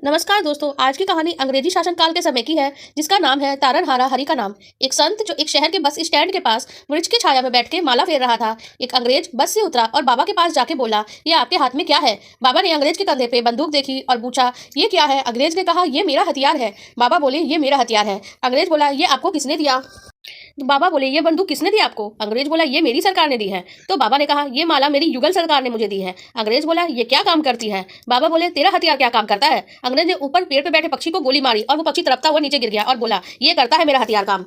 नमस्कार दोस्तों। आज की कहानी अंग्रेजी शासनकाल के समय की है, जिसका नाम है तारनहारा हरि का नाम। एक संत जो एक शहर के बस स्टैंड के पास वृक्ष की छाया में बैठ के माला फेर रहा था। एक अंग्रेज बस से उतरा और बाबा के पास जाके बोला, ये आपके हाथ में क्या है? बाबा ने अंग्रेज के कंधे पे बंदूक देखी और पूछा, ये क्या है? अंग्रेज ने कहा, ये मेरा हथियार है। बाबा बोले, ये मेरा हथियार है। अंग्रेज बोला, ये आपको किसने दिया? तो बाबा बोले, ये बंदूक किसने दी आपको? अंग्रेज बोला, ये मेरी सरकार ने दी है। तो बाबा ने कहा, ये माला मेरी युगल सरकार ने मुझे दी है। अंग्रेज बोला, ये क्या काम करती है? बाबा बोले, तेरा हथियार क्या काम करता है? अंग्रेज ने ऊपर पेड़ पे बैठे पक्षी को गोली मारी और वो पक्षी तड़पता हुआ नीचे गिर गया और बोला, ये करता है मेरा हथियार काम।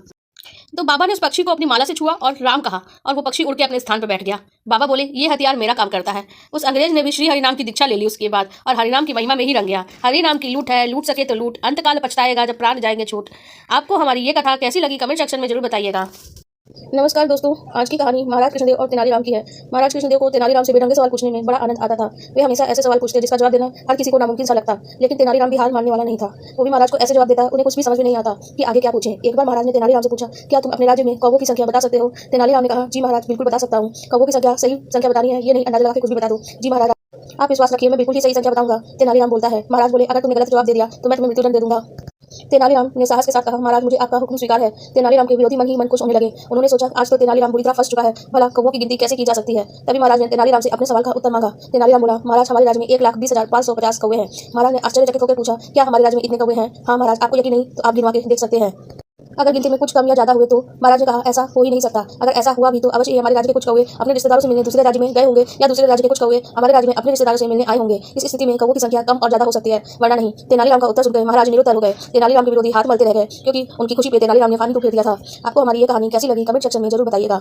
तो बाबा ने उस पक्षी को अपनी माला से छुआ और राम कहा और वो पक्षी उड़ के अपने स्थान पर बैठ गया। बाबा बोले, ये हथियार मेरा काम करता है। उस अंग्रेज ने भी श्री हरिनाम की दीक्षा ले ली उसके बाद और हरिनाम की महिमा में ही रंग गया। हरिनाम की लूट है, लूट सके तो लूट, अंतकाल पछताएगा जब प्राण जाएंगे छूट। आपको हमारी ये कथा कैसी लगी कमेंट सेक्शन में जरूर बताइएगा। नमस्कार दोस्तों, आज की कहानी महाराज कृष्णदेव और तेनालीराम की है। महाराज कृष्णदेव को तेनालीराम से बेढंगे सवाल पूछने में बड़ा आनंद आता था। वे हमेशा ऐसे सवाल पूछते जिसका जवाब देना हर किसी को नामुमकिन सा लगता, लेकिन तेनालीराम भी हार मानने वाला नहीं था। वो भी महाराज को ऐसे जवाब देता, उन्हें कुछ भी समझ में नहीं आता कि आगे क्या पूछें। एक बार महाराज ने तेनालीराम से पूछा, क्या तुम अपने राज्य में कौवों की संख्या बता सकते हो? तेनालीराम ने कहा, जी महाराज, बिल्कुल बता सकता हूँ। कौवों की संख्या, सही संख्या बतानी है, ये नहीं अंदाजा लगा के कुछ भी बता दो। जी महाराज, आप विश्वास रखिए, मैं बिल्कुल ही सही संख्या बताऊंगा। तेनालीराम बोलता है। महाराज बोले, अगर तुमने गलत जवाब दे दिया तो मैं तुम्हें मृत्युदंड दे दूंगा। तेनालीराम ने साहस के साथ कहा, महाराज, मुझे आपका हुक्म स्वीकार है। तेनालीराम के विरोधी मन ही मन खुश होने लगे। उन्होंने सोचा, आज तो तेनालीराम बुरी तरह फंस चुका है, भला कौवों की गिनती कैसे की जा सकती है। तभी महाराज ने तेनालीराम से अपने सवाल का उत्तर मांगा। तेनालीराम बोला, महाराज, हमारे राज्य में 1,20,550 कौवे हैं। महाराज ने आश्चर्यचकित होकर पूछा, क्या हमारे राज्य में इतने कौवे हैं? हाँ महाराज, आपको यकीन नहीं तो आप गिनवा के देख सकते हैं। अगर गिनती में कुछ कम या ज्यादा हुए तो? महाराज ने कहा, ऐसा हो ही नहीं सकता। अगर ऐसा हुआ भी तो अवश्य ही हमारे राज्य के कुछ कौवे अपने रिश्तेदारों से मिलने दूसरे राज्य में गए होंगे, या दूसरे राज्य के कुछ कौवे हमारे राज्य में अपने रिश्तेदारों से मिलने आए होंगे। इस स्थिति में कौवों की संख्या कम और ज्यादा हो सकती है, वरना नहीं। तेनालीराम का उत्तर सुनकर महाराज निरुत्तर हो गए। तेनालीराम के विरोधी हाथ मलते रह गए, क्योंकि उनकी खुशी पे तेनालीराम ने पानी तो फेर दिया था। आपको हमारी ये कहानी कैसी लगी कमेंट सेक्शन में जरूर बताइएगा।